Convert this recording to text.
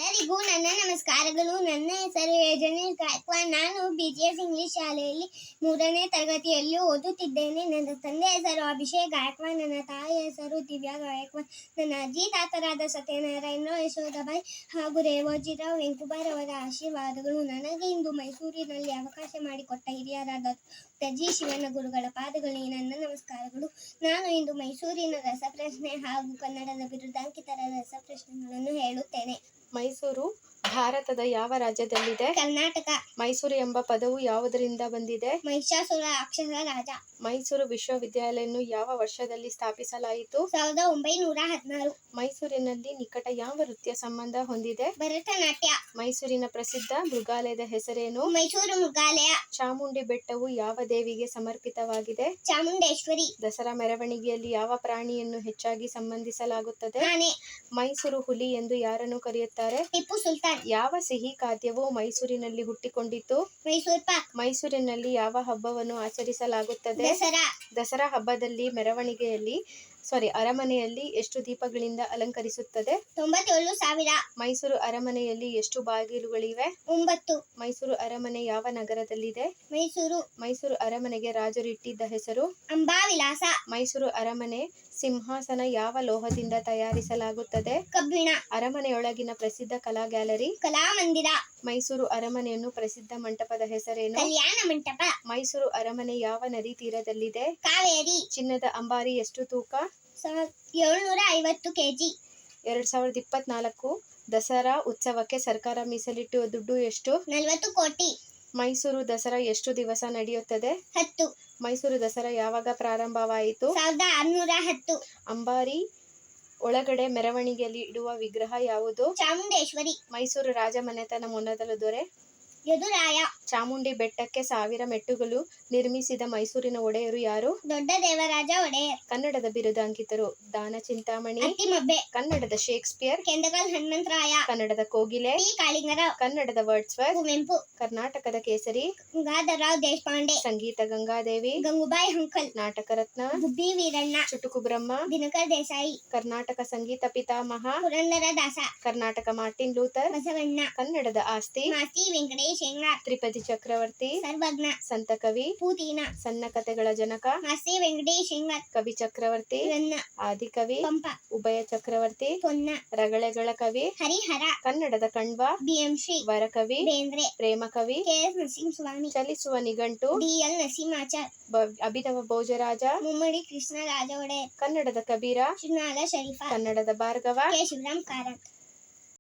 ಎಲ್ಲರಿಗೂ ನನ್ನ ನಮಸ್ಕಾರಗಳು. ನನ್ನ ಹೆಸರು ಯೋಜನೆ ಗಾಯಕ್ವಾಡ್. ನಾನು BGS ಇಂಗ್ಲಿಷ್ ಶಾಲೆಯಲ್ಲಿ 3ನೇ ತರಗತಿಯಲ್ಲಿ ಓದುತ್ತಿದ್ದೇನೆ. ನನ್ನ ತಂದೆ ಹೆಸರು ಅಭಿಷೇಕ್ ಗಾಯಕ್ವಾಡ್, ನನ್ನ ತಾಯಿಯ ಹೆಸರು ದಿವ್ಯಾ ಗಾಯಕ್ವಾಡ್. ನನ್ನ ಅಜ್ಜಿ ತಾತರಾದ ಸತ್ಯನಾರಾಯಣ ಯಶೋದಾಬಾಯಿ ಹಾಗೂ ರೇವೋಜಿರಾವ್ ವೆಂಕುಬಾರ್ ಅವರ ಆಶೀರ್ವಾದಗಳು. ನನಗೆ ಇಂದು ಮೈಸೂರಿನಲ್ಲಿ ಅವಕಾಶ ಮಾಡಿಕೊಟ್ಟ ಹಿರಿಯರಾದ ಜಿ ಶಿವಣ್ಣ ಗುರುಗಳ ಪಾದಗಳಿಗೆ ನನ್ನ ನಮಸ್ಕಾರಗಳು. ನಾನು ಇಂದು ಮೈಸೂರಿನ ರಸಪ್ರಶ್ನೆ ಹಾಗೂ ಕನ್ನಡದ ಬಿರುದಾಂಕಿತರ ರಸಪ್ರಶ್ನೆಗಳನ್ನು ಹೇಳುತ್ತೇನೆ. ಮೈಸೂರು ಭಾರತದ ಯಾವ ರಾಜ್ಯದಲ್ಲಿದೆ? ಕರ್ನಾಟಕ. ಮೈಸೂರು ಎಂಬ ಪದವು ಯಾವುದರಿಂದ ಬಂದಿದೆ? ಮಹಿಷಾಸುರ ರಾಕ್ಷಸ ರಾಜ. ಮೈಸೂರು ವಿಶ್ವವಿದ್ಯಾಲಯವನ್ನು ಯಾವ ವರ್ಷದಲ್ಲಿ ಸ್ಥಾಪಿಸಲಾಯಿತು? 1916. ಮೈಸೂರಿನಲ್ಲಿ ನಿಕಟ ಯಾವ ನೃತ್ಯ ಸಂಬಂಧ ಹೊಂದಿದೆ? ಭರತನಾಟ್ಯ. ಮೈಸೂರಿನ ಪ್ರಸಿದ್ಧ ಮೃಗಾಲಯದ ಹೆಸರೇನು? ಮೈಸೂರು ಮೃಗಾಲಯ. ಚಾಮುಂಡಿ ಬೆಟ್ಟವು ಯಾವ ದೇವಿಗೆ ಸಮರ್ಪಿತವಾಗಿದೆ? ಚಾಮುಂಡೇಶ್ವರಿ. ದಸರಾ ಮೆರವಣಿಗೆಯಲ್ಲಿ ಯಾವ ಪ್ರಾಣಿಯನ್ನು ಹೆಚ್ಚಾಗಿ ಸಂಬಂಧಿಸಲಾಗುತ್ತದೆ? ಆನೆ. ಮೈಸೂರು ಹುಲಿ ಎಂದು ಯಾರನ್ನು ಕರೆಯುತ್ತಾರೆ? ಟಿಪ್ಪು ಸುಲ್ತಾನ್. ಯಾವ ಸಿಹಿ ಖಾದ್ಯವು ಮೈಸೂರಿನಲ್ಲಿ ಹುಟ್ಟಿಕೊಂಡಿತು? ಮೈಸೂರು ಪಾಕ್. ಮೈಸೂರಿನಲ್ಲಿ ಯಾವ ಹಬ್ಬವನ್ನು ಆಚರಿಸಲಾಗುತ್ತದೆ? ದಸರಾ. ದಸರಾ ಹಬ್ಬದಲ್ಲಿ ಅರಮನೆಯಲ್ಲಿ ಎಷ್ಟು ದೀಪಗಳಿಂದ ಅಲಂಕರಿಸುತ್ತದೆ? 97,000. ಮೈಸೂರು ಅರಮನೆಯಲ್ಲಿ ಎಷ್ಟು ಬಾಗಿಲುಗಳಿವೆ? 9. ಮೈಸೂರು ಅರಮನೆ ಯಾವ ನಗರದಲ್ಲಿದೆ? ಮೈಸೂರು. ಮೈಸೂರು ಅರಮನೆಗೆ ರಾಜರು ಇಟ್ಟಿದ್ದ ಹೆಸರು? ಅಂಬಾವಿಲಾಸ. ಮೈಸೂರು ಅರಮನೆ ಸಿಂಹಾಸನ ಯಾವ ಲೋಹದಿಂದ ತಯಾರಿಸಲಾಗುತ್ತದೆ? ಕಬ್ಬಿಣ. ಅರಮನೆಯೊಳಗಿನ ಪ್ರಸಿದ್ಧ ಕಲಾ ಗ್ಯಾಲರಿ? ಕಲಾಮಂದಿರ. ಮೈಸೂರು ಅರಮನೆಯನ್ನು ಪ್ರಸಿದ್ಧ ಮಂಟಪದ ಹೆಸರೇನು? ಕಲ್ಯಾಣ ಮಂಟಪ. ಮೈಸೂರು ಅರಮನೆ ಯಾವ ನದಿ ತೀರದಲ್ಲಿದೆ? ಕಾವೇರಿ. ಚಿನ್ನದ ಅಂಬಾರಿ ಎಷ್ಟು ತೂಕ? 750 kg. 2024 ದಸರಾ ಉತ್ಸವಕ್ಕೆ ಸರ್ಕಾರ ಮೀಸಲಿಟ್ಟಿರುವ ದುಡ್ಡು ಎಷ್ಟು? 40 ಕೋಟಿ. ಮೈಸೂರು ದಸರಾ ಎಷ್ಟು ದಿವಸ ನಡೆಯುತ್ತದೆ? 10. ಮೈಸೂರು ದಸರಾ ಯಾವಾಗ ಪ್ರಾರಂಭವಾಯಿತು? 1610. ಅಂಬಾರಿ ಒಳಗಡೆ ಮೆರವಣಿಗೆಯಲ್ಲಿ ಇಡುವ ವಿಗ್ರಹ ಯಾವುದು? ಚಾಮುಂಡೇಶ್ವರಿ. ಮೈಸೂರು ರಾಜಮನೆತನ ಮೊದಲ ದೊರೆ? ಯದುರಾಯ. ಚಾಮುಂಡಿ ಬೆಟ್ಟಕ್ಕೆ 1000 ಮೆಟ್ಟುಗಳು ನಿರ್ಮಿಸಿದ ಮೈಸೂರಿನ ಒಡೆಯರು ಯಾರು? ದೊಡ್ಡ ದೇವರಾಜ ಒಡೆಯರ್. ಕನ್ನಡದ ಬಿರುದಾಂಕಿತರು? ದಾನ ಚಿಂತಾಮಣಿ. ಅತ್ತಿಮಬ್ಬೆ. ಕನ್ನಡದ ಶೇಕ್ಸ್ಪಿಯರ್? ಕೆಂದಗಲ್ ಹನುಮಂತರಾಯ. ಕನ್ನಡದ ಕೋಗಿಲೆ? ಟಿ. ಕಾಳಿಂಗರಾವ್. ಕನ್ನಡದ ವರ್ಡ್ಸ್ವರ್ತ್? ಕುವೆಂಪು. ಕರ್ನಾಟಕದ ಕೇಸರಿ? ಗಂಗಾಧರರಾವ್ ದೇಶಪಾಂಡೆ. ಸಂಗೀತ ಗಂಗಾದೇವಿ? ಗಂಗೂಬಾಯಿ ಹಂಕಲ್. ನಾಟಕ ರತ್ನ? ಗುಬ್ಬಿ ವೀರಣ್ಣ. ಚುಟುಕು ಬ್ರಹ್ಮ? ದಿನಕರ್ ದೇಸಾಯಿ. ಕರ್ನಾಟಕ ಸಂಗೀತ ಪಿತಾಮಹ? ಪುರಂದರ ದಾಸ. Karnataka Martin Luther? ಬಸವಣ್ಣ. ಕನ್ನಡದ ಆಸ್ತಿ? ಮಾಸ್ತಿ ವೆಂಕಟೇಶ್ ಹೆಂಗಾರ್. ತ್ರಿಪದಿ ಚಕ್ರವರ್ತಿ? ಸರ್ವಜ್ಞ. ಸಂತ ಕವಿ? ಪೂತಿನ. ಸಣ್ಣ ಕಥೆಗಳ ಜನಕ? ಮಾಸ್ತಿ ವೆಂಕಟೇಶ್ ಹೆಂಗಾರ್. ಕವಿ ಚಕ್ರವರ್ತಿ? ರನ್ನ. ಆದಿಕವಿ? ಪಂಪ. ಉಭಯ ಚಕ್ರವರ್ತಿ? ಪೊನ್ನ. ರಗಳೆಗಳ ಕವಿ? ಹರಿಹರ. ಕನ್ನಡದ ಕಣ್ವ? BMಶ್ರೀ. ವರಕವಿ? ಬೇಂದ್ರೆ. ಪ್ರೇಮ ಕವಿ? KS ನರಸಿಂಹಸ್ವಾಮಿ. ಚಲಿಸುವ ನಿಘಂಟು? DL ನರಸಿಂಹಾಚಾರ್. ಅಭಿನವ ಭೋಜರಾಜ? ಮುಮ್ಮಡಿ ಕೃಷ್ಣರಾಜ ಒಡೆಯರ್. ಕನ್ನಡದ ಕಬೀರ? ಶಿವನಾಗ ಶರೀಫ. ಕನ್ನಡದ ಭಾರ್ಗವ? K. ಶಿವರಾಮ್ ಕಾರಂತ್.